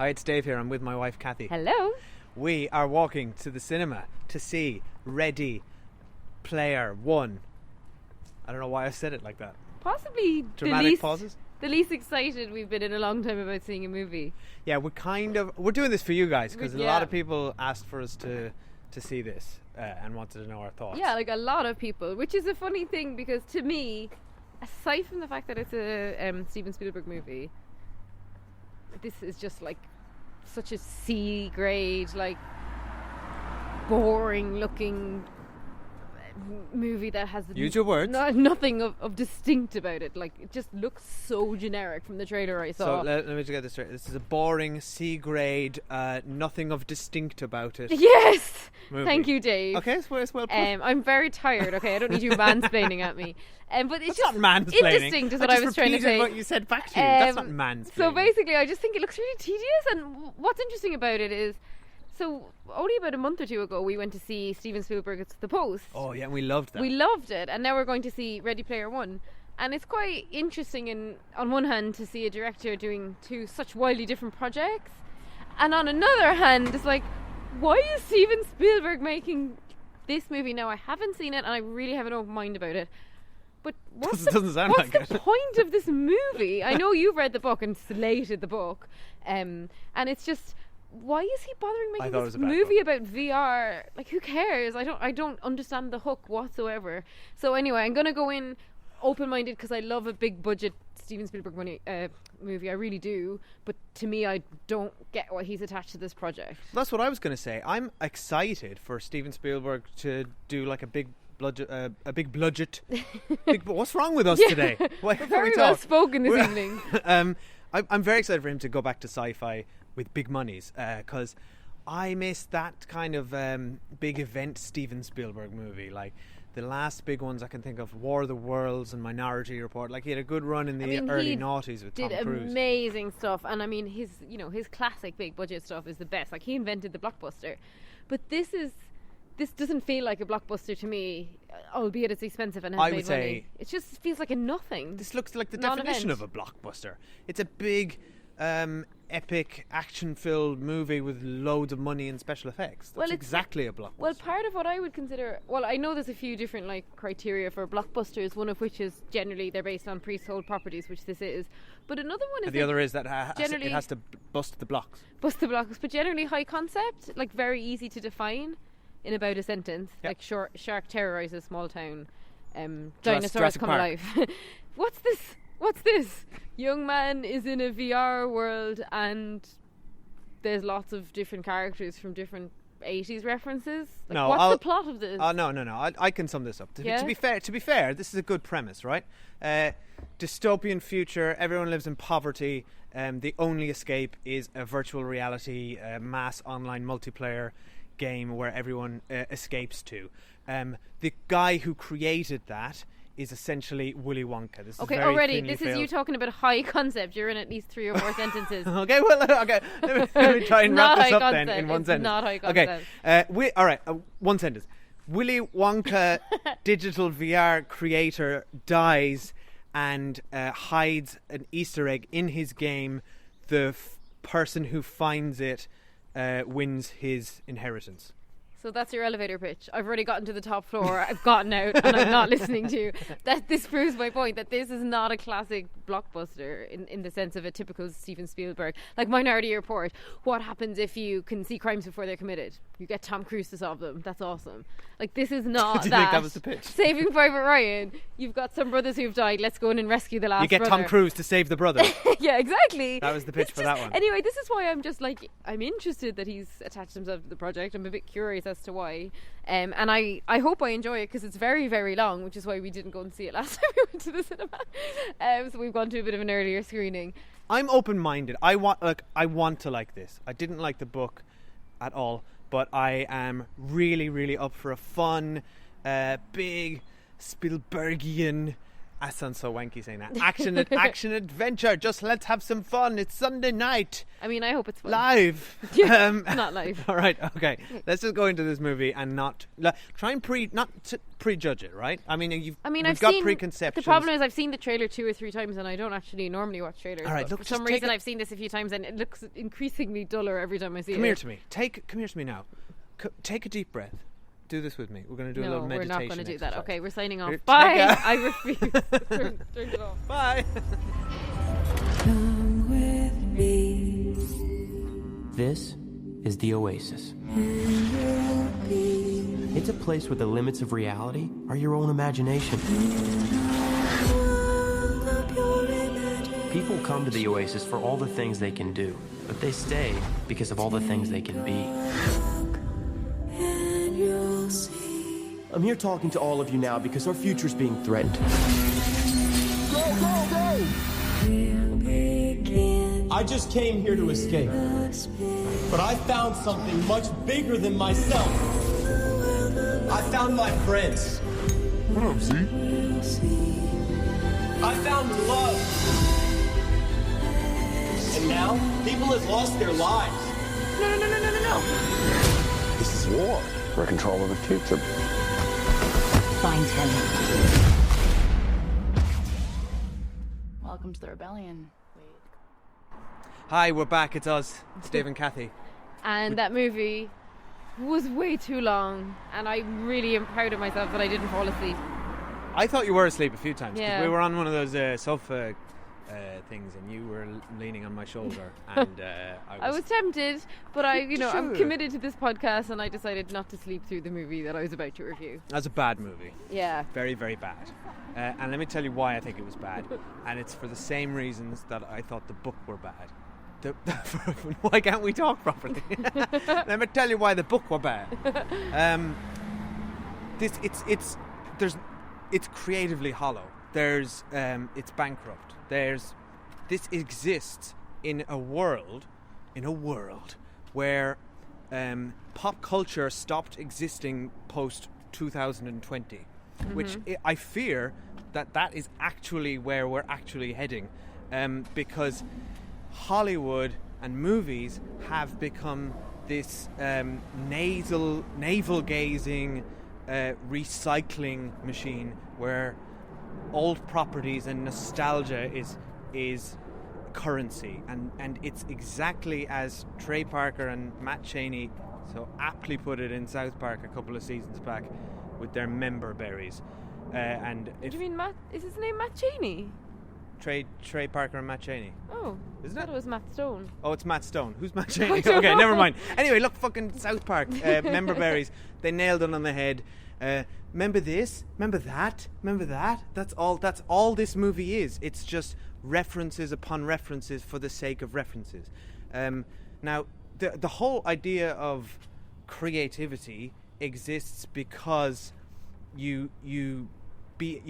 Hi, it's Dave here. I'm with my wife, Cathy. Hello. We are walking to the cinema to see Ready Player One. I don't know why I said it like that. Possibly Dramatic pauses? The least excited we've been in a long time about seeing a movie. Yeah, we're doing this for you guys because a Yeah. lot of people asked for us to see this and wanted to know our thoughts. Yeah, like a lot of people, which is a funny thing because to me, aside from the fact that it's a Steven Spielberg movie, this is just like such a C grade, like boring looking movie that has Use your words. nothing of distinct about it. Like, it just looks so generic from the trailer I saw. So let me just get this straight. This is a boring C grade, nothing of distinct about it. Yes, movie. Thank you, Dave. Okay, it's well put. I'm very tired. Okay, I don't need you mansplaining at me. But it's That's just not mansplaining. indistinct, is what I was trying to repeated say. what you said back to you. That's not mansplaining. So basically, I just think it looks really tedious. And what's interesting about it is, so only about a month or two ago, we went to see Steven Spielberg's The Post. Oh yeah, and we loved that. We loved it, and now we're going to see Ready Player One. And it's quite interesting, on one hand, to see a director doing two such wildly different projects, and on another hand, it's like, why is Steven Spielberg making this movie now? I haven't seen it, and I really have an open mind about it. But what's the point of this movie? I know you've read the book and slated the book, and it's just, why is he bothering making this movie about VR? Like, who cares? I don't understand the hook whatsoever. So anyway, I'm gonna go in open-minded because I love a big budget Steven Spielberg movie. I really do. But to me, I don't get why he's attached to this project. That's what I was going to say. I'm excited for Steven Spielberg to do like a big budget. What's wrong with us today? We're very well spoken this evening. I'm very excited for him to go back to sci-fi with big monies because I miss that kind of big event Steven Spielberg movie. Like the last big ones I can think of, War of the Worlds and Minority Report. Like he had a good run in the early noughties with Tom Cruise. Did amazing stuff, and I mean his classic big budget stuff is the best. Like he invented the blockbuster, but this doesn't feel like a blockbuster to me, albeit it's expensive and has made money. It just feels like a nothing. This looks like the definition of a blockbuster. It's a big, epic, action-filled movie with loads of money and special effects. That's exactly a blockbuster. Well, part of what I would consider... Well, I know there's a few different criteria for blockbusters, one of which is generally they're based on pre-sold properties, which this is. But another one is... And the other is that it has to bust the blocks. Bust the blocks, but generally high concept, like very easy to define in about a sentence. Yep. Like shark terrorizes small town, dinosaurs come alive. What's this? Young man is in a VR world and there's lots of different characters from different 80s references. What's the plot of this? No. I can sum this up. To be fair, this is a good premise, right? Dystopian future. Everyone lives in poverty. The only escape is a virtual reality mass online multiplayer game where everyone escapes to. The guy who created that is essentially Willy Wonka. This is you talking about high concept. You're in at least 3 or 4 sentences. Okay. Let me try and wrap this up then in one sentence. Not high concept. Okay. All right. One sentence. Willy Wonka, digital VR creator, dies and hides an Easter egg in his game. The person who finds it wins his inheritance. So that's your elevator pitch. I've already gotten to the top floor. I've gotten out and I'm not listening to you. This proves my point that this is not a classic blockbuster in the sense of a typical Steven Spielberg. Like Minority Report. What happens if you can see crimes before they're committed? You get Tom Cruise to solve them. That's awesome. Like this is not Do you think that was the pitch? Saving Private Ryan. You've got some brothers who've died. Let's go in and rescue the last brother. You get Tom Cruise to save the brother. Yeah, exactly. That was the pitch for that one. Anyway, this is why I'm just I'm interested that he's attached himself to the project. I'm a bit curious as to why. And I hope I enjoy it because it's very, very long, which is why we didn't go and see it last time we went to the cinema. So we've gone to a bit of an earlier screening. I'm open-minded. I want to like this. I didn't like the book at all, but I am really, really up for a fun, big Spielbergian I sound so wanky saying that. Action adventure. Just let's have some fun. It's Sunday night. I mean, I hope it's fun. Live. Not live. All right. Okay. Let's just go into this movie and not try and prejudge it. Right. I mean, we've got preconceptions. The problem is I've seen the trailer 2 or 3 times, and I don't actually normally watch trailers. All right. Look, for some reason, I've seen this a few times, and it looks increasingly duller every time I see it. Come here to me. Come here to me now. Take a deep breath. Do this with me. We're going to do a little meditation. No, we're not going to do that. Okay, we're signing off. Here, bye. I refuse. Turn it off. Bye. Come with me. This is the Oasis. It's a place where the limits of reality are your own imagination. People come to the Oasis for all the things they can do, but they stay because of all the things they can be. I'm here talking to all of you now because our future's being threatened. Go, go, go! I just came here to escape. But I found something much bigger than myself. I found my friends. What up, Z? I found love. And now, people have lost their lives. No. This is war. For control of the future. Find him. Welcome to the rebellion. Wait. Hi, we're back. It's us. It's Dave and Cathy. And that movie was way too long, and I really am proud of myself that I didn't fall asleep. I thought you were asleep a few times. 'Cause Yeah. we were on one of those sofa things, and you were leaning on my shoulder, and I was tempted, but I'm Sure. committed to this podcast, and I decided not to sleep through the movie that I was about to review. That's a bad movie. Yeah. Very, very bad. And let me tell you why I think it was bad. And it's for the same reasons that I thought the book were bad. Why can't we talk properly? Let me tell you why the book were bad. It's creatively hollow. It's bankrupt. This exists in a world where pop culture stopped existing post 2020, which I fear that is actually where we're actually heading, because Hollywood and movies have become this navel-gazing recycling machine where old properties and nostalgia is currency, and it's exactly as Trey Parker and Matt Cheney so aptly put it in South Park a couple of seasons back with their member berries. And Do you mean Matt? Is his name Matt Cheney? Trey Parker and Matt Cheney. Oh, Isn't I thought it? it was Matt Stone. Oh, it's Matt Stone. Who's Matt Cheney? I don't Okay, know. never mind. Anyway, look, fucking South Park. Member berries. They nailed it on the head. Remember this? Remember that? Remember that? That's all this movie is. It's just references upon references for the sake of references. Now, the whole idea of creativity exists because you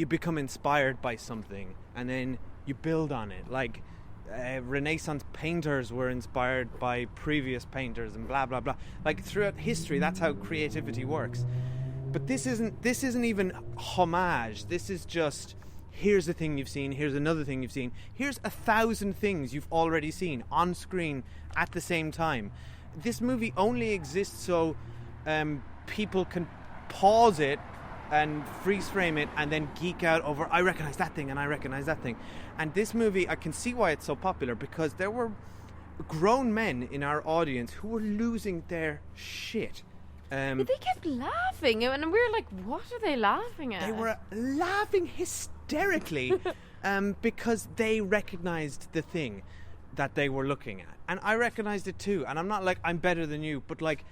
become inspired by something and then you build on it. Like Renaissance painters were inspired by previous painters and blah blah blah. Like throughout history, that's how creativity works. But this isn't even homage. This is just, here's a thing you've seen, here's another thing you've seen, here's 1,000 things you've already seen on screen at the same time. This movie only exists so people can pause it and freeze frame it and then geek out over, I recognize that thing and I recognize that thing. And this movie, I can see why it's so popular, because there were grown men in our audience who were losing their shit. But they kept laughing, and we were like, what are they laughing at? They were laughing hysterically because they recognized the thing that they were looking at. And I recognized it too. And I'm not like, I'm better than you, but like,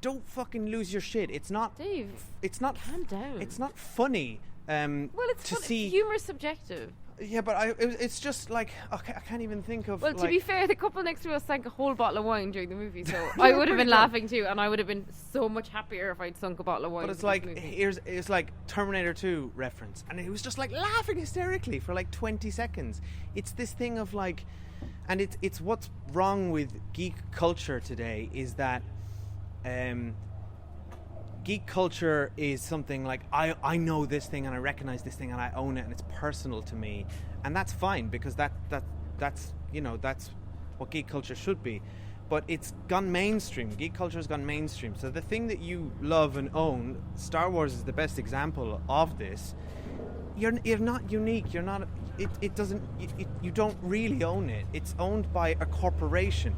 don't fucking lose your shit. It's not... Dave, it's not... calm down. It's not funny well, it's to fun. see... Humor's subjective. Yeah, but it's just like, okay, I can't even think of... Well, to like, be fair, the couple next to us drank a whole bottle of wine during the movie, so I would have been laughing too, and I would have been so much happier if I'd sunk a bottle of wine. But it's into like, this movie. it's like Terminator 2 reference, and it was just like laughing hysterically for like 20 seconds. It's this thing of like, and it's what's wrong with geek culture today is that geek culture is something like I know this thing and I recognize this thing and I own it and it's personal to me, and that's fine because that's what geek culture should be. But it's gone mainstream. Geek culture has gone mainstream. So the thing that you love and own, Star Wars is the best example of this. You're not unique. You're not. It doesn't. You don't really own it. It's owned by a corporation.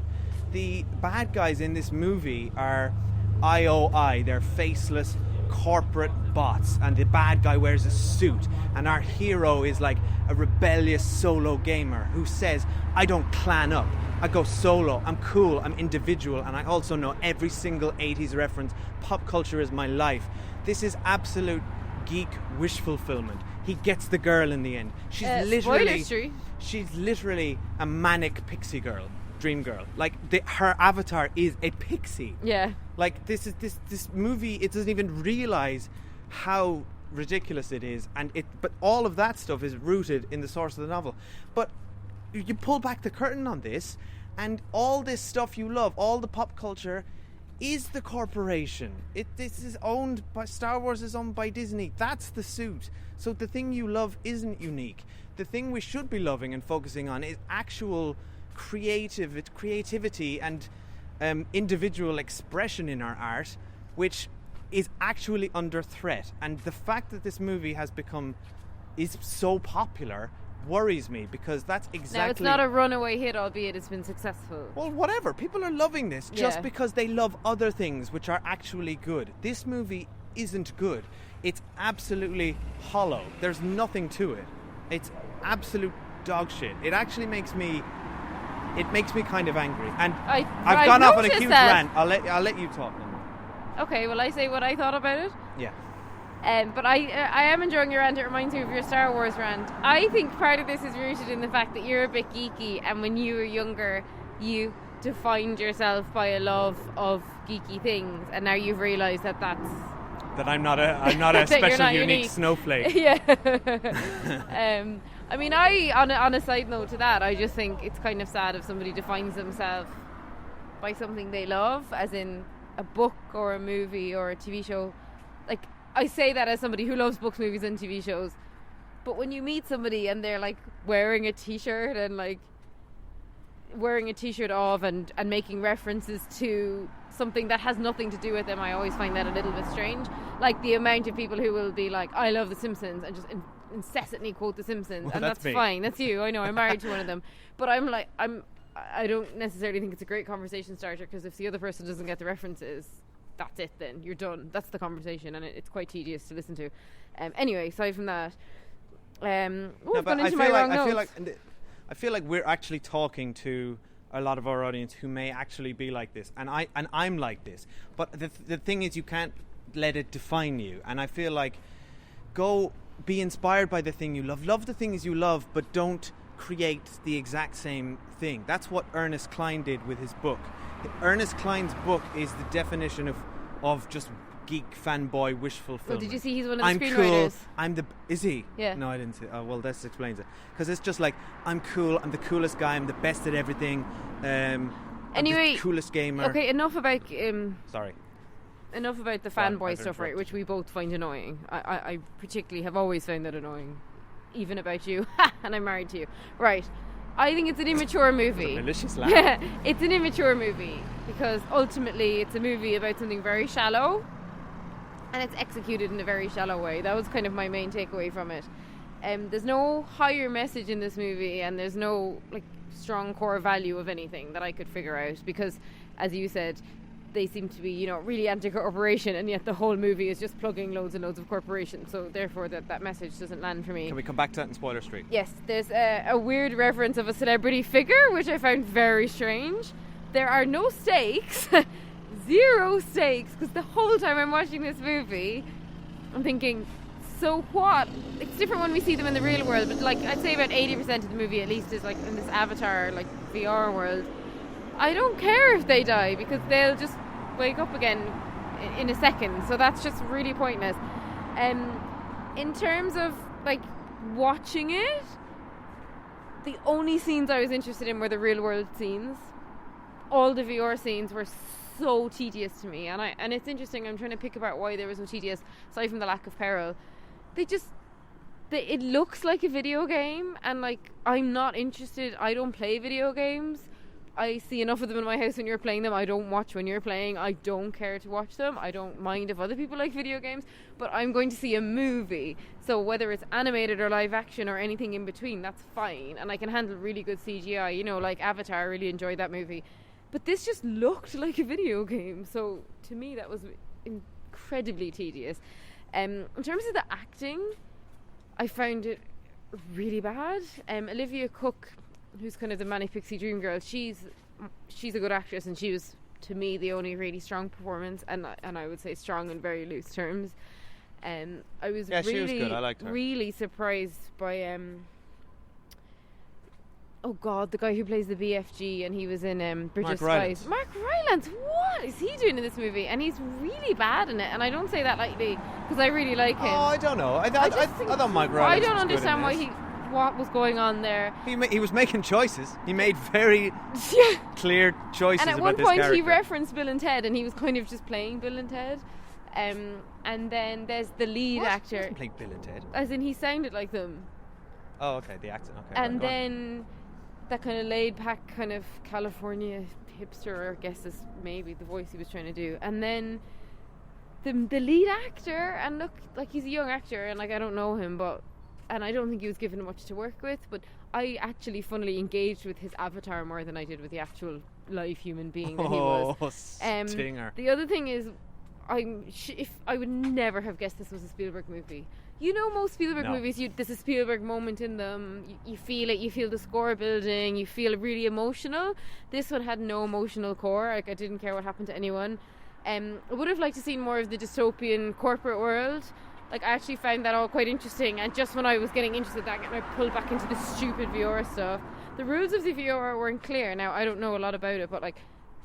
The bad guys in this movie are IOI. They're faceless corporate bots, and the bad guy wears a suit, and our hero is like a rebellious solo gamer who says, I don't clan up, I go solo, I'm cool, I'm individual, and I also know every single 80s reference. Pop culture is my life. This is absolute geek wish fulfillment. He gets the girl in the end. She's literally a manic pixie girl, dream girl. Like her avatar is a pixie. Yeah. Like this movie, it doesn't even realize how ridiculous it is, but all of that stuff is rooted in the source of the novel. But you pull back the curtain on this, and all this stuff you love, all the pop culture, is the corporation. This is owned by Star Wars, is owned by Disney. That's the suit. So the thing you love isn't unique. The thing we should be loving and focusing on is actual creativity and individual expression in our art, which is actually under threat. And the fact that this movie is so popular worries me, because that's exactly... Now, it's not a runaway hit, albeit it's been successful. Well, whatever. People are loving this just because they love other things which are actually good. This movie isn't good. It's absolutely hollow. There's nothing to it. It's absolute dog shit. It actually makes me kind of angry. And I've gone off on a huge rant. I'll let you talk now. Okay, well, I say what I thought about it. Yeah. But I am enjoying your rant. It reminds me of your Star Wars rant. I think part of this is rooted in the fact that you're a bit geeky, and when you were younger, you defined yourself by a love of geeky things, and now you've realised that I'm not a special unique snowflake. Yeah. I mean, on a side note to that, I just think it's kind of sad if somebody defines themselves by something they love, as in a book or a movie or a TV show. Like, I say that as somebody who loves books, movies and TV shows, but when you meet somebody and they're like wearing a t-shirt and like wearing a t-shirt of and making references to something that has nothing to do with them, I always find that a little bit strange. Like the amount of people who will be like, I love The Simpsons, and just incessantly quote The Simpsons. Well, and that's fine, that's you, I know, I'm married to one of them, but I don't necessarily think it's a great conversation starter, because if the other person doesn't get the references, that's it, then you're done. That's the conversation, and it's quite tedious to listen to. Anyway, aside from that, I've gone into my wrong notes. I feel like we're actually talking to a lot of our audience who may actually be like this, and I'm like this. But the thing is, you can't let it define you. And I feel like, go be inspired by the thing you love the things you love, but don't create the exact same thing. That's what Ernest Cline did with his book. Ernest Cline's book is the definition of just geek fanboy wish fulfillment. Well, did you see he's one of the screenwriters? Cool. Is he? Yeah. No, I didn't see. Oh, well, this explains it. Because it's just like, I'm cool, I'm the coolest guy, I'm the best at everything. I'm anyway, the coolest gamer. Okay, enough about Sorry. Enough about the fanboy stuff, right? Which we both find annoying. I particularly have always found that annoying, even about you. And I'm married to you, right? I think it's an immature movie. Malicious laugh. It's an immature movie because ultimately it's a movie about something very shallow, and it's executed in a very shallow way. That was kind of my main takeaway from it. There's no higher message in this movie, and there's no like strong core value of anything that I could figure out, because, as you said, they seem to be, really anti-corporation, and yet the whole movie is just plugging loads and loads of corporations. So therefore, that message doesn't land for me. Can we come back to that in Spoiler Street? Yes, there's a weird reference of a celebrity figure, which I found very strange. There are no stakes, 0 stakes, because the whole time I'm watching this movie, I'm thinking, so what? It's different when we see them in the real world, but like I'd say about 80% of the movie at least is like in this Avatar, like VR world. I don't care if they die, because they'll just wake up again in a second, so that's just really pointless. In terms of like watching it, the only scenes I was interested in were the real world scenes. All the VR scenes were so tedious to me, and it's interesting. I'm trying to pick apart why they were so tedious, aside from the lack of peril. It looks like a video game, and like, I'm not interested. I don't play video games. I see enough of them in my house when you're playing them. I don't watch when you're playing. I don't care to watch them. I don't mind if other people like video games, but I'm going to see a movie. So whether it's animated or live action or anything in between, that's fine. And I can handle really good CGI. You know, like Avatar, I really enjoyed that movie. But this just looked like a video game. So to me, that was incredibly tedious. In terms of the acting, I found it really bad. Olivia Cooke, who's kind of the Manic Pixie Dream Girl, she's a good actress, and she was, to me, the only really strong performance, and I would say strong in very loose terms. I was she was good. I liked her. Really surprised by oh god, the guy who plays the BFG, and he was in Bridge of Spies. Mark Rylance. What is he doing in this movie? And he's really bad in it, and I don't say that lightly because I really like him. Oh, I don't know. I thought Mark Rylance. I don't understand what was going on there. He was making choices. He made very clear choices. And at about one point this he referenced Bill and Ted, and he was kind of just playing Bill and Ted. And then there's the lead actor. He wasn't playing Bill and Ted. As in, he sounded like them. Oh, okay, the accent. Okay. And then that kind of laid back kind of California hipster, I guess, is maybe the voice he was trying to do. And then the lead actor, and look, like, he's a young actor, and like, I don't know him, and I don't think he was given much to work with, but I actually funnily engaged with his avatar more than I did with the actual live human being that he was. Stinger. The other thing is, if I would never have guessed this was a Spielberg movie. You know, most Spielberg movies, there's a Spielberg moment in them. You feel it. You feel the score building. You feel really emotional. This one had no emotional core. Like, I didn't care what happened to anyone. I would have liked to see more of the dystopian corporate world. Like, I actually found that all quite interesting. And just when I was getting interested in that, I pulled back into the stupid VR stuff. The rules of the VR weren't clear. Now, I don't know a lot about it, but like,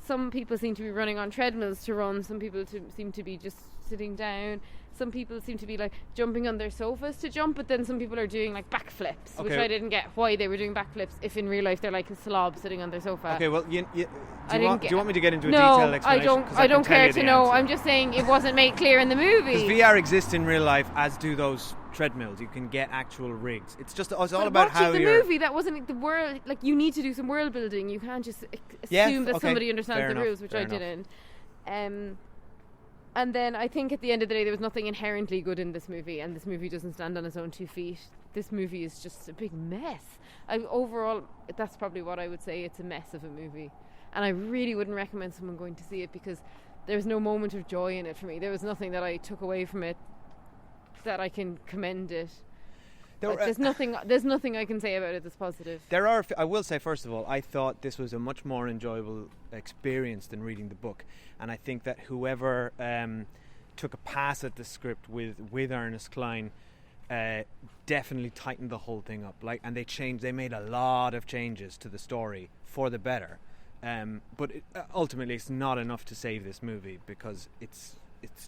some people seem to be running on treadmills to run. Some people seem to be just sitting down. Some people seem to be like jumping on their sofas to jump, but then some people are doing like backflips, which I didn't get why they were doing backflips if in real life they're like a slob sitting on their sofa. Okay, well, do you want me to get into a detailed explanation? I don't care to know. I'm just saying it wasn't made clear in the movie. Because VR exists in real life, as do those treadmills. You can get actual rigs. It's all about how the movie, that wasn't the world. Like, you need to do some world building. You can't just assume that somebody understands the rules, which I didn't. And then I think at the end of the day, there was nothing inherently good in this movie, and this movie doesn't stand on its own 2 feet. This movie is just a big mess. Overall, that's probably what I would say. It's a mess of a movie. And I really wouldn't recommend someone going to see it, because there's no moment of joy in it for me. There was nothing that I took away from it that I can commend it. There's nothing I can say about it that's positive. I will say, first of all, I thought this was a much more enjoyable experience than reading the book, and I think that whoever took a pass at the script with Ernest Cline definitely tightened the whole thing up. And they made a lot of changes to the story for the better. But ultimately, it's not enough to save this movie, because it's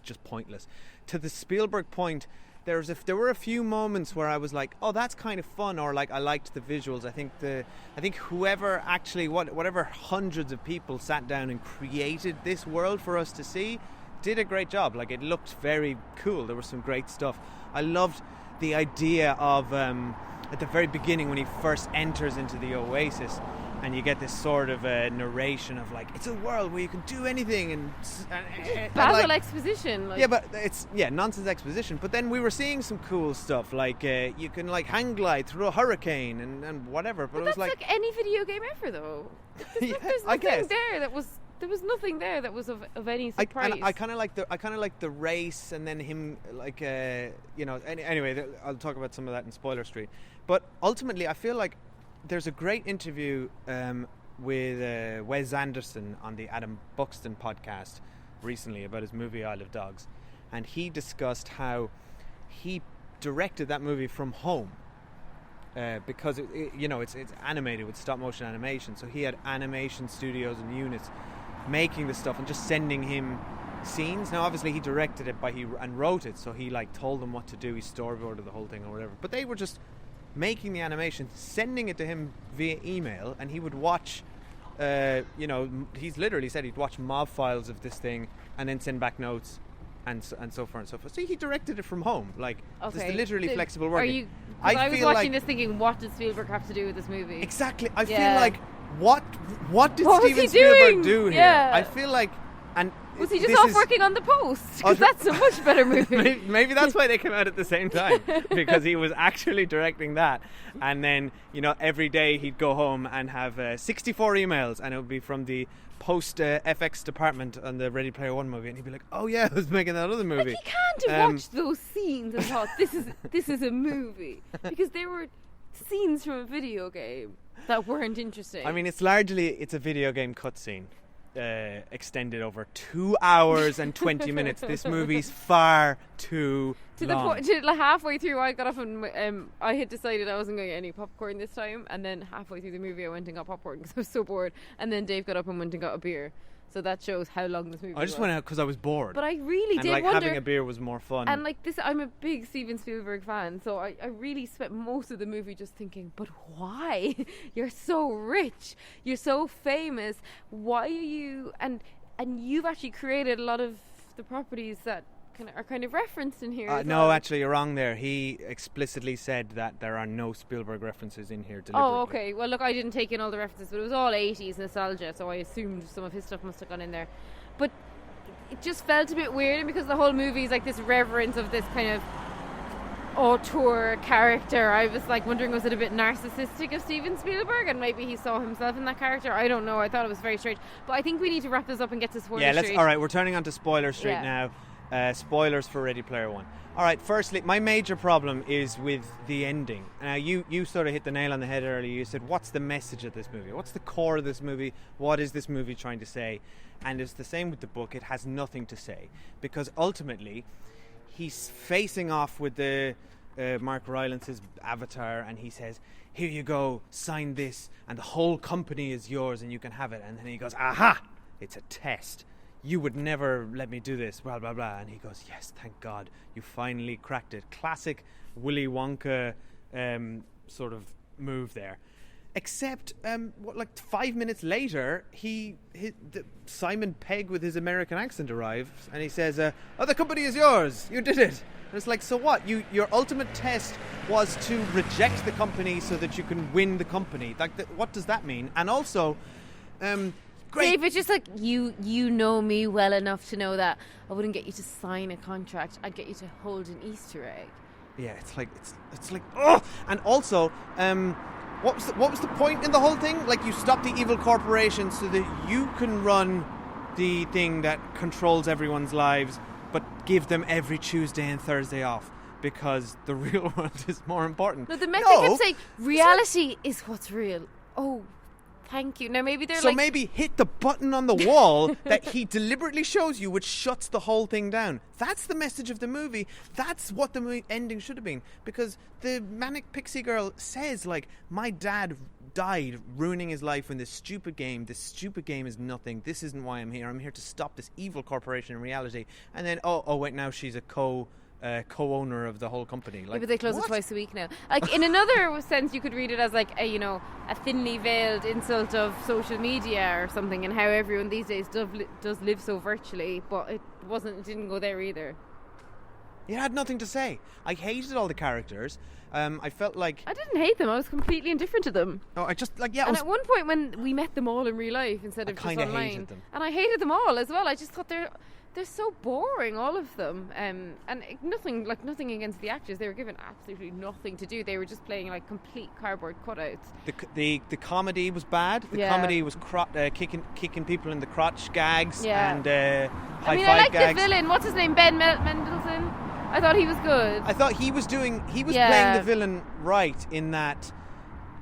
just pointless. To the Spielberg point, there were a few moments where I was like, oh, that's kind of fun, or like, I liked the visuals. I think whoever actually, whatever hundreds of people sat down and created this world for us to see, did a great job. Like, it looked very cool. There was some great stuff. I loved the idea of at the very beginning, when he first enters into the oasis, and you get this sort of narration of like, it's a world where you can do anything, and Basil exposition. Yeah, but it's nonsense exposition. But then we were seeing some cool stuff, like you can like hang glide through a hurricane and whatever. But it was that's like any video game ever, though. There's nothing there that was. There was nothing there that was of any surprise. I kind of like the race, and then him like Anyway, I'll talk about some of that in Spoiler Street. But ultimately, I feel like there's a great interview with Wes Anderson on the Adam Buxton podcast recently about his movie Isle of Dogs, and he discussed how he directed that movie from home because it's animated with stop motion animation, so he had animation studios and units making the stuff and just sending him scenes. Now obviously he directed it and wrote it, so he like told them what to do, he storyboarded the whole thing or whatever, but they were just making the animation, sending it to him via email, and he would watch he's literally said he'd watch mob files of this thing and then send back notes and so forth and so forth. So he directed it from home. Like, this is literally flexible working. I was watching this thinking, what does Spielberg have to do with this movie? Exactly. I feel like, what did What was Steven he Spielberg doing? do here? Yeah. I feel like... And was he just off working on The Post? Because that's a much better movie. Maybe that's why they came out at the same time, because he was actually directing that. And then, every day he'd go home and have 64 emails, and it would be from the Post FX department on the Ready Player One movie, and he'd be like, "Oh yeah, I was making that other movie." Like, he can't have watched those scenes and thought, this is a movie, because there were scenes from a video game that weren't interesting. I mean, it's a video game cutscene. Extended over 2 hours and 20 minutes. This movie's far too long. Halfway through, I got up and I had decided I wasn't going to get any popcorn this time, and then halfway through the movie I went and got popcorn because I was so bored, and then Dave got up and went and got a beer. So that shows how long this movie was. I just went out because I was bored. But I really did wonder... wonder... having a beer was more fun. And I'm a big Steven Spielberg fan, so I really spent most of the movie just thinking, but why? You're so rich. You're so famous. Why are you... And you've actually created a lot of the properties that are kind of referenced in here. No, actually, you're wrong there. He explicitly said that there are no Spielberg references in here deliberately. Oh, okay. Well, look, I didn't take in all the references, but it was all 80s nostalgia, so I assumed some of his stuff must have gone in there. But it just felt a bit weird, because the whole movie is like this reverence of this kind of auteur character. I was like wondering, was it a bit narcissistic of Steven Spielberg, and maybe he saw himself in that character? I don't know. I thought it was very strange. But I think we need to wrap this up and get to spoiler street. All right, we're turning on to spoiler street now. Spoilers for Ready Player One. All right, firstly, my major problem is with the ending. You sort of hit the nail on the head earlier. You said, what's the message of this movie? What's the core of this movie? What is this movie trying to say? And it's the same with the book. It has nothing to say, because ultimately he's facing off with the Mark Rylance's avatar, and he says, here you go, sign this, and the whole company is yours and you can have it. And then he goes, aha, it's a test. You would never let me do this, blah, blah, blah. And he goes, yes, thank God, you finally cracked it. Classic Willy Wonka sort of move there. Except, 5 minutes later, Simon Pegg with his American accent arrives, and he says, the company is yours, you did it. And it's like, so what? Your ultimate test was to reject the company so that you can win the company. What does that mean? And also... Great. Dave, it's just like, you know me well enough to know that I wouldn't get you to sign a contract. I'd get you to hold an Easter egg. Yeah, it's like oh. And also, what was the point in the whole thing? Like, you stop the evil corporation so that you can run the thing that controls everyone's lives, but give them every Tuesday and Thursday off, because the real world is more important. No, the message kept saying reality is what's real. Oh. Thank you. Now maybe they're so maybe hit the button on the wall that he deliberately shows you, which shuts the whole thing down. That's the message of the movie. That's what the ending should have been. Because the manic pixie girl says, like, my dad died ruining his life in this stupid game. This stupid game is nothing. This isn't why I'm here. I'm here to stop this evil corporation in reality. And then, oh wait, now she's a co-owner of the whole company. Like, but they close it twice a week now. Like, in another sense, you could read it as like a thinly veiled insult of social media or something, and how everyone these days does live so virtually. But it didn't go there either. It had nothing to say. I hated all the characters. I felt like I didn't hate them. I was completely indifferent to them. Oh, I just like And at one point, when we met them all in real life instead of just online, hated them. And I hated them all as well. I just thought they're so boring, all of them. And nothing against the actors. They were given absolutely nothing to do. They were just playing like complete cardboard cutouts. The comedy was bad. The comedy was kicking people in the crotch gags and high five gags. I like the villain. What's his name? Ben Mendelsohn. I thought he was good. I thought he was playing the villain right, in that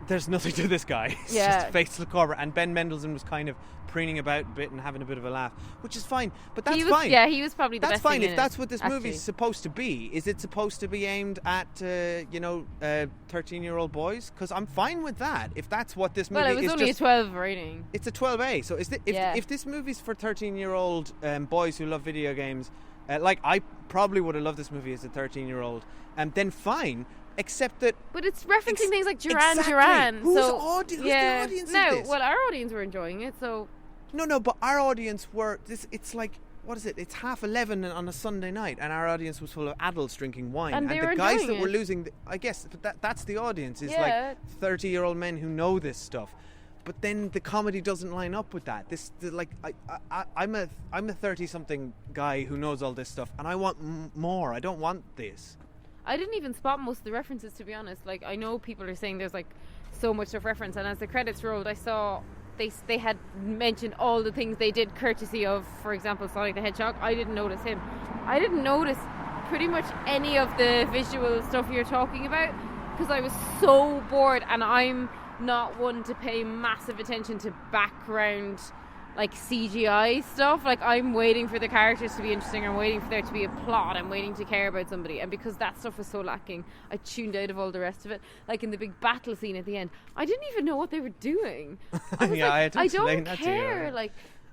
there's nothing to this guy. It's just a faceless corporate. And Ben Mendelsohn was kind of preening about a bit and having a bit of a laugh, which is fine. But that's fine. Yeah, he was probably the best. That's fine thing if that's what this movie's supposed to be. Is it supposed to be aimed at 13-year-old boys? Because I'm fine with that. If that's what this movie is. Well, it was only a 12 rating. It's a 12A. So if this movie's for 13-year-old boys who love video games, like I probably would have loved this movie as a 13-year-old, then fine. except that. But it's referencing things like Duran exactly. Duran. Who's so the audience no, of this? well, our audience were enjoying it, so. No, but our audience were. It's like. What is it? It's 11:30 on a Sunday night, and our audience was full of adults drinking wine. And they were the guys enjoying that were it. losing, I guess, but that's the audience. Is Yeah. like 30-year-old men who know this stuff. But then the comedy doesn't line up with that. I'm a 30-something guy who knows all this stuff, and I want more. I don't want this. I didn't even spot most of the references, to be honest. Like, I know people are saying there's like so much of reference, and as the credits rolled, I saw they had mentioned all the things they did courtesy of, for example, Sonic the Hedgehog. I didn't notice him. I didn't notice pretty much any of the visual stuff you're talking about because I was so bored, and I'm not one to pay massive attention to background like CGI stuff. Like, I'm waiting for the characters to be interesting, I'm waiting for there to be a plot, I'm waiting to care about somebody, and because that stuff was so lacking, I tuned out of all the rest of it. Like in the big battle scene at the end, I didn't even know what they were doing. I was Yeah, I had to I explain don't that to you, care. yeah. Like,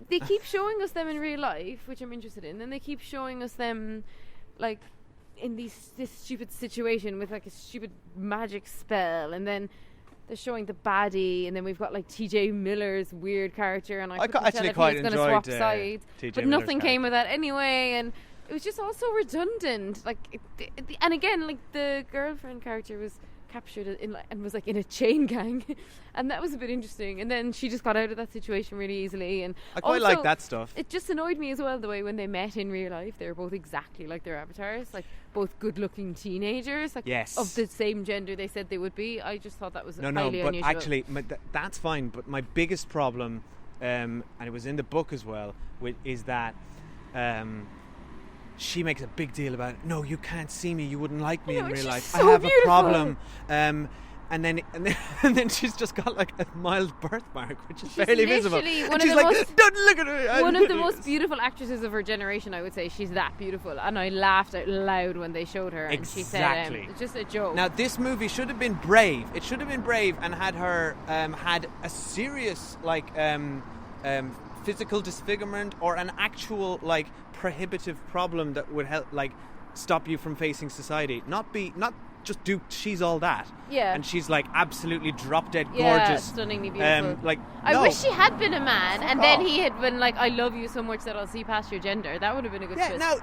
they keep showing us them in real life, which I'm interested in, and they keep showing us them like in this stupid situation with like a stupid magic spell, and then they're showing the baddie, and then we've got like TJ Miller's weird character, and I couldn't actually tell if quite he was going to swap enjoyed, sides, TJ but Miller's nothing came of that anyway, and it was just all so redundant. Like, and again, like the girlfriend character was captured and was like in a chain gang, and that was a bit interesting. And then she just got out of that situation really easily. And I quite also, like that stuff. It just annoyed me as well the way when they met in real life, they were both exactly like their avatars, like both good-looking teenagers, like Yes. of the same gender they said they would be. I just thought that was No, highly but unusual. actually, that's fine. But my biggest problem, and it was in the book as well, is that she makes a big deal about, no, you can't see me, you wouldn't like me in real she's life. so I have beautiful. a problem. And then she's just got like a mild birthmark, which is She's barely visible. literally one And of she's the like, most- don't look at her. One of the most beautiful actresses of her generation, I would say. She's that beautiful, and I laughed out loud when they showed her. And she said, Exactly. "It's just a joke." Now, this movie should have been brave. It should have been brave and had her had a serious physical disfigurement or an actual like prohibitive problem that would help like stop you from facing society. Not just do she's all that. Yeah. And she's like absolutely drop dead Yeah, gorgeous. stunningly beautiful. I no. wish she had been a man, and then off. he had been like, "I love you so much that I'll see past your gender." That would have been a good Yeah, twist. now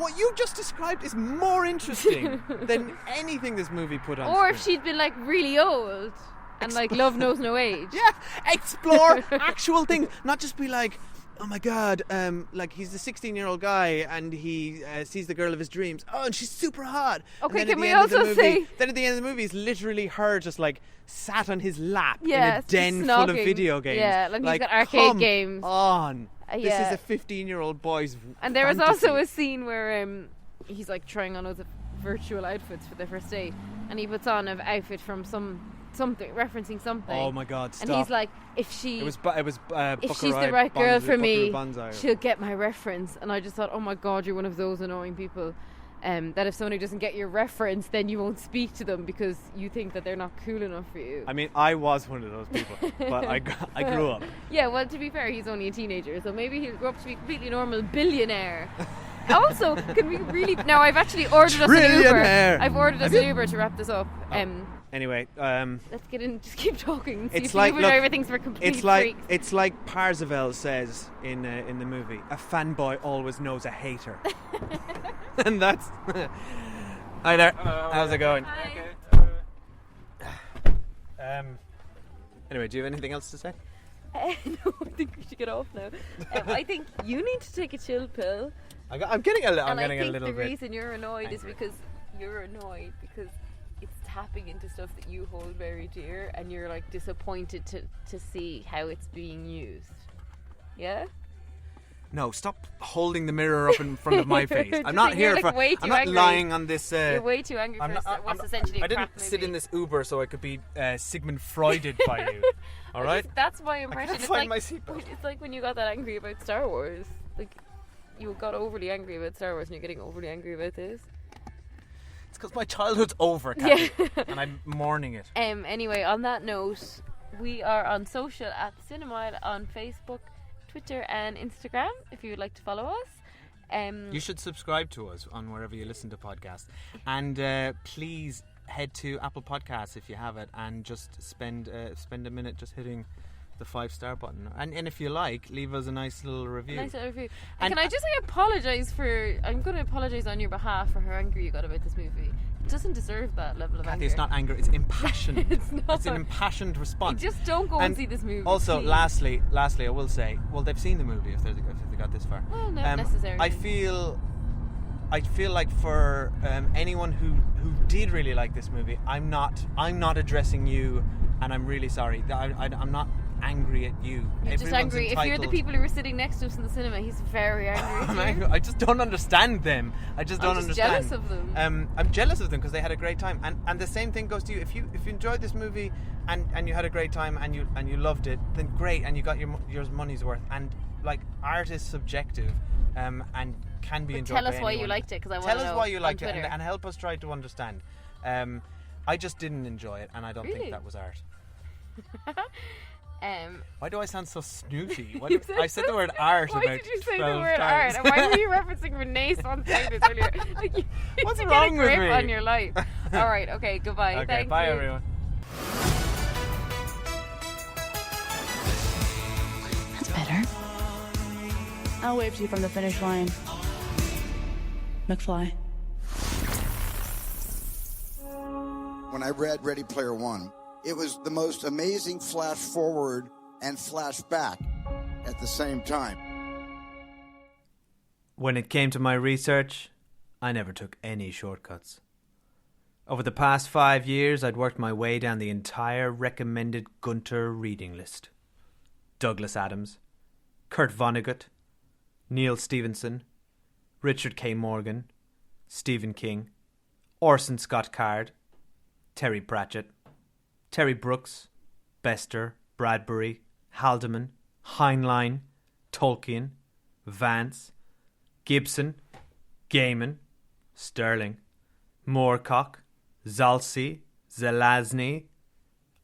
what you just described is more interesting than anything this movie put on Or screen. if she'd been like really old and like love knows no age. Yeah, explore actual things, not just be like, oh my god, like he's the 16-year-old guy and he sees the girl of his dreams. Oh, and she's super hot. Okay, And then can at the we end of the also movie, say- Then at the end of the movie, it's literally her just like sat on his lap Yeah, in a just den full of snogging. video games. Yeah, like he's got arcade come games. on. This yeah. is a 15-year-old boy's And there was fantasy. also a scene where he's like trying on all the virtual outfits for their first date, and he puts on an outfit from something referencing something. Oh my god, stop. And he's like, if she's the right girl for me, she'll get my reference. And I just thought, oh my god, you're one of those annoying people that if somebody doesn't get your reference, then you won't speak to them because you think that they're not cool enough for you. I mean, I was one of those people, but I grew up. Yeah, well, to be fair, he's only a teenager, so maybe he'll grow up to be a completely normal billionaire. Also, can we really... Now, I've actually ordered us an Uber. Trillionaire. I've ordered us an Uber to wrap this up. Anyway, Let's get in, just keep talking and see it's if like, the Uber look, driver thinks we're complete it's freaks. like Parzival says in the movie, a fanboy always knows a hater. And that's... Hi there. How's it going? Anyway, do you have anything else to say? No, I think we should get off now. I think you need to take a chill pill. I'm getting a little And I think bit. the reason you're annoyed is angry. because you're annoyed because it's tapping into stuff that you hold very dear, and you're like disappointed to see how it's being used. Yeah? No, stop holding the mirror up in front of my face. I'm not You're, here like, for... way I'm too not angry. lying on this... You're way too angry for what's essentially a I didn't crap sit movie. in this Uber so I could be Sigmund Freuded by you. All right? That's my impression. can't It's find like, my seatbelt. It's like when you got that angry about Star Wars. Like, you got overly angry about Star Wars and you're getting overly angry about this. It's because my childhood's over, Cathy, Yeah. and I'm mourning it. Anyway, on that note, we are on social at Cinemile on Facebook, Twitter and Instagram if you would like to follow us. You should subscribe to us on wherever you listen to podcasts. And please head to Apple Podcasts if you have it, and just spend a minute just hitting the 5-star button. And if you like, leave us a nice little review. And can I just apologise I'm going to apologise on your behalf for how angry you got about this movie. It doesn't deserve that level of Cathy, anger. it's not anger, it's impassioned. It's not. It's an impassioned response. Just don't go and see this movie. Also, please. lastly, I will say, well, they've seen the movie if they got this far. Well, not necessarily. I feel like for anyone who did really like this movie, I'm not addressing you, and I'm really sorry. I'm not angry at you. You're just angry. If you're the people who were sitting next to us in the cinema, he's very angry at you. I just don't understand them. I'm just jealous of them. I'm jealous of them because they had a great time, and the same thing goes to you. If you enjoyed this movie and you had a great time and you loved it, then great, and you got your money's worth. And like, art is subjective, and can be enjoyed. Tell us by why anyone. you liked it, because I want to know. Tell us why you liked it, Twitter. and help us try to understand. I just didn't enjoy it, and I don't think that was art. Why do I sound so snooty? I said the word art. Why about did you say 12 the word times. art? And why were you referencing Renaissance painters earlier? Like, you What's need to wrong get a grip with me? on your life. All right, okay, goodbye. Okay, Thank bye you. everyone. That's better. I'll wave to you from the finish line. McFly. When I read Ready Player One, it was the most amazing flash forward and flash back at the same time. When it came to my research, I never took any shortcuts. Over the past 5 years, I'd worked my way down the entire recommended Gunter reading list. Douglas Adams, Kurt Vonnegut, Neil Stevenson, Richard K. Morgan, Stephen King, Orson Scott Card, Terry Pratchett, Terry Brooks, Bester, Bradbury, Haldeman, Heinlein, Tolkien, Vance, Gibson, Gaiman, Sterling, Moorcock, Zalcy, Zelazny.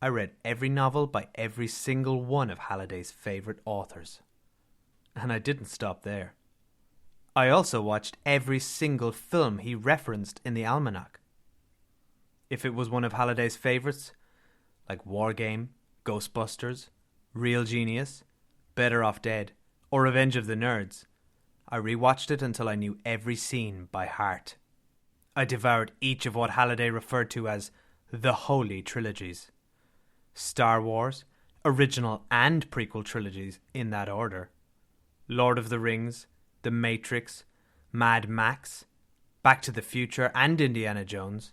I read every novel by every single one of Halliday's favourite authors. And I didn't stop there. I also watched every single film he referenced in the almanac. If it was one of Halliday's favourites, like War Game, Ghostbusters, Real Genius, Better Off Dead, or Revenge of the Nerds, I rewatched it until I knew every scene by heart. I devoured each of what Halliday referred to as the Holy Trilogies. Star Wars, original and prequel trilogies in that order. Lord of the Rings, The Matrix, Mad Max, Back to the Future and Indiana Jones.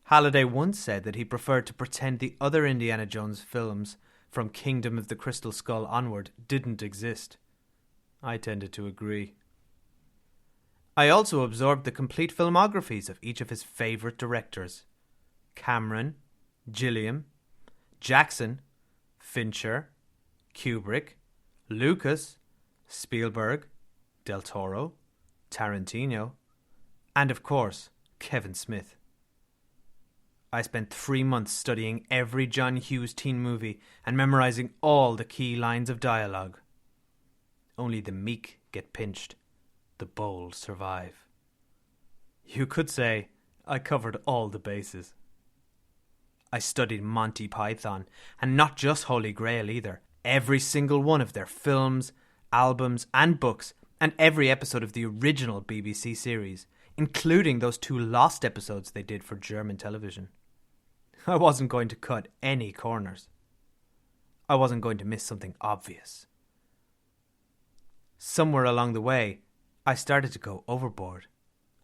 Halliday once said that he preferred to pretend the other Indiana Jones films from Kingdom of the Crystal Skull onward didn't exist. I tended to agree. I also absorbed the complete filmographies of each of his favourite directors. Cameron, Gilliam, Jackson, Fincher, Kubrick, Lucas, Spielberg, Del Toro, Tarantino, and of course, Kevin Smith. I spent 3 months studying every John Hughes teen movie and memorising all the key lines of dialogue. Only the meek get pinched, the bold survive. You could say I covered all the bases. I studied Monty Python, and not just Holy Grail either. Every single one of their films, albums and books, and every episode of the original BBC series, including those 2 lost episodes they did for German television. I wasn't going to cut any corners. I wasn't going to miss something obvious. Somewhere along the way, I started to go overboard.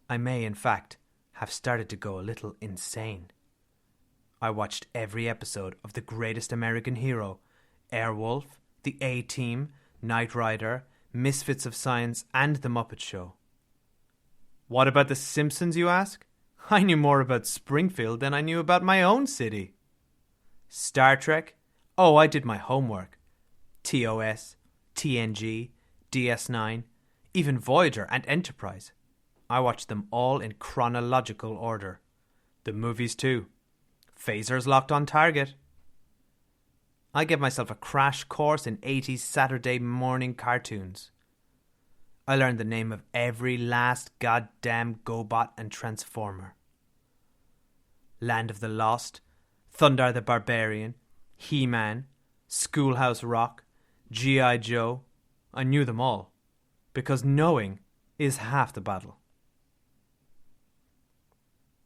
I may, in fact, have started to go a little insane. I watched every episode of The Greatest American Hero, Airwolf, The A-Team, Knight Rider, Misfits of Science, and The Muppet Show. What about The Simpsons, you ask? I knew more about Springfield than I knew about my own city. Star Trek? Oh, I did my homework. TOS, TNG, DS9, even Voyager and Enterprise. I watched them all in chronological order. The movies too. Phasers locked on target. I gave myself a crash course in 80s Saturday morning cartoons. I learned the name of every last goddamn GoBot and Transformer. Land of the Lost, Thundar the Barbarian, He-Man, Schoolhouse Rock, G.I. Joe. I knew them all, because knowing is half the battle.